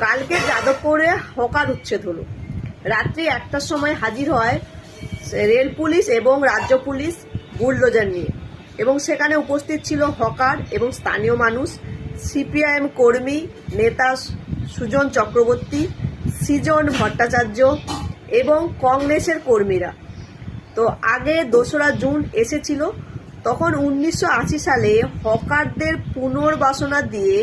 কালকে যাদবপুরে হকার উচ্ছেদ হলো। রাত্রি 1টার সময় হাজির হয় রেল পুলিশ এবং রাজ্য পুলিশ বুলডোজার নিয়ে, এবং সেখানে উপস্থিত ছিল হকার এবং স্থানীয় মানুষ, সিপিআইএম কর্মী নেতা সুজন চক্রবর্তী, সৃজন ভট্টাচার্য এবং কংগ্রেসের কর্মীরা। তো আগে 2রা জুন এসেছিল, তখন 1980 সালে হকারদের পুনর্বাসনা দিয়ে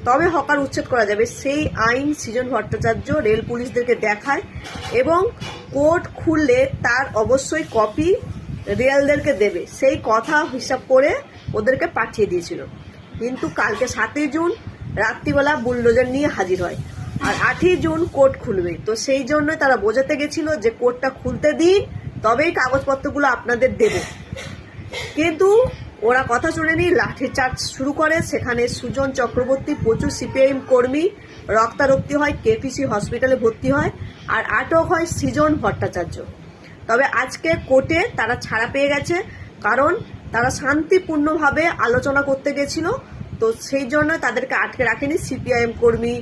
তবে হকার উচ্ছেদ করা যাবে সেই আইন সৃজন ভট্টাচার্য রেল পুলিশদেরকে দেখায়, এবং কোর্ট খুললে তার অবশ্যই কপি রেলদেরকে দেবে সেই কথা হিসাব করে ওদেরকে পাঠিয়ে দিয়েছিল। কিন্তু কালকে 7ই জুন রাত্রিবেলা বুলডোজার নিয়ে হাজির হয়, আর 8ই জুন কোর্ট খুলবে। তো সেই জন্য তারা বোঝাতে গেছিল যে কোর্টটা খুলতে দিন, তবেই কাগজপত্রগুলো আপনাদের দেব। কিন্তু ওরা কথা শুনেনি, লাঠিচার্জ শুরু করে। সেখানে সুজন চক্রবর্তী, প্রচুর সিপিআইএম কর্মী রক্তারক্তি হয়, কেপিসি হসপিটালে ভর্তি হয়, আর আটক হয় সৃজন ভট্টাচার্য। তবে আজকে কোর্টে তারা ছাড়া পেয়ে গেছে, কারণ তারা শান্তিপূর্ণভাবে আলোচনা করতে গেছিল। তো সেই জন্য তাদেরকে আটকে রাখেনি, সিপিআইএম কর্মী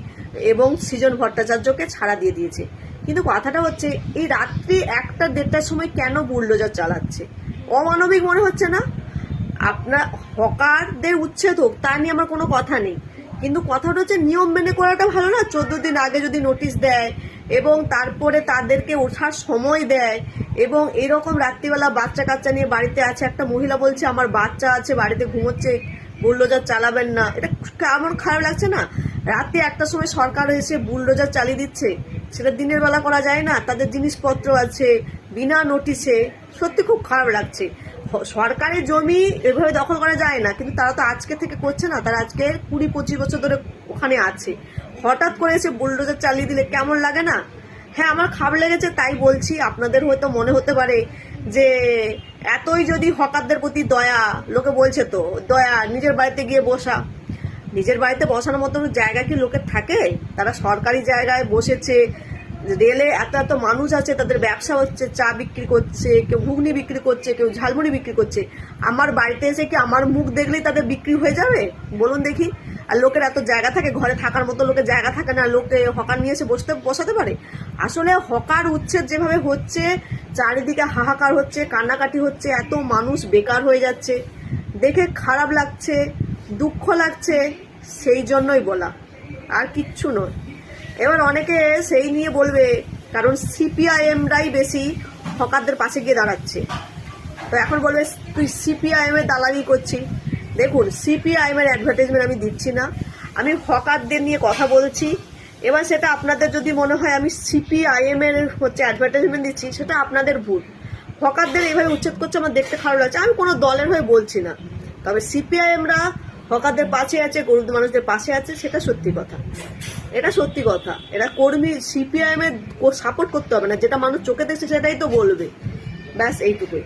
এবং সৃজন ভট্টাচার্যকে ছাড়া দিয়ে দিয়েছে। কিন্তু কথাটা হচ্ছে, এই রাত্রি 1টা-1:30টার সময় কেন বুলডোজার চালাচ্ছে? অমানবিক মনে হচ্ছে না? আপনার হকারদের উচ্ছেদ হোক, তা নিয়ে আমার কোনো কথা নেই, কিন্তু কথাটা হচ্ছে নিয়ম মেনে করাটা ভালো না? 14 দিন আগে যদি নোটিশ দেয় এবং তারপরে তাদেরকে ওঠার সময় দেয়, এবং এরকম রাত্রিবেলা বাচ্চা কাচ্চা নিয়ে বাড়িতে আছে, একটা মহিলা বলছে আমার বাচ্চা আছে বাড়িতে ঘুমোচ্ছে, বুলডোজার চালাবেন না, এটা আমার খারাপ লাগছে না? রাতে 1টার সময় সরকার এসে বুলডোজার চালিয়ে দিচ্ছে, সেটা দিনের বেলা করা যায় না? তাদের জিনিসপত্র আছে, বিনা নোটিশে, সত্যি খুব খারাপ লাগছে। সরকারি জমি এভাবে দখল করা যায় না, কিন্তু তারা তো আজকে থেকে করছে না, তারা আজকে 20-25 বছর ধরে ওখানে আছে। হঠাৎ করে এসে বুলডোজার চালিয়ে দিলে কেমন লাগে না? হ্যাঁ, আমার খারাপ লেগেছে, তাই বলছি। আপনাদের হয়তো মনে হতে পারে যে এতই যদি হকারদের প্রতি দয়া, লোকে বলছে তো দয়া, নিজের বাড়িতে গিয়ে বসা। নিজের বাড়িতে বসানোর মতো জায়গা কি লোকের থাকে? তারা সরকারি জায়গায় বসেছে, রেলে এত এত মানুষ আছে, তাদের ব্যবসা হচ্ছে, চা বিক্রি করছে, কেউ ঘুগনি বিক্রি করছে, কেউ ঝালমুড়ি বিক্রি করছে। আমার বাড়িতে এসে কি আমার মুখ দেখলেই তাদের বিক্রি হয়ে যাবে? বলুন দেখি। আর লোকের এত জায়গা থাকে, ঘরে থাকার মতো লোকের জায়গা থাকে না, লোকে হকার নিয়ে এসে বসাতে পারে? আসলে হকার উচ্ছেদ যেভাবে হচ্ছে, চারিদিকে হাহাকার হচ্ছে, কান্নাকাটি হচ্ছে, এত মানুষ বেকার হয়ে যাচ্ছে, দেখে খারাপ লাগছে, দুঃখ লাগছে, সেই জন্যই বলা, আর কিচ্ছু নয়। এবার অনেকে সেই নিয়ে বলবে, কারণ সিপিআইএমরাই বেশি হকারদের পাশে গিয়ে দাঁড়াচ্ছে। তো এখন বলবে তুই সিপিআইএম এর দালালি করছি। দেখুন, সিপিআইএম এর অ্যাডভার্টাইজমেন্ট আমি দিচ্ছি না, আমি হকারদের নিয়ে কথা বলছি। এবার সেটা আপনাদের যদি মনে হয় আমি সিপিআইএম এর অ্যাডভার্টাইজমেন্ট দিচ্ছি, সেটা আপনাদের ভুল। হকারদের এইভাবে উচ্ছেদ করছে, আমার দেখতে খারাপ লাগছে। আমি কোনো দলের হয়ে বলছি না, তবে সিপিআইএমরা হকারদের পাশে আছে, গরিব মানুষদের পাশে আছে, সেটা সত্যি কথা। এটা সত্যি কথা। এরা কর্মী, সিপিআইএম এর সাপোর্ট করতে হবে না, যেটা মানুষ চোখে দেখছে সেটাই তো বলবে। ব্যাস এইটুকুই।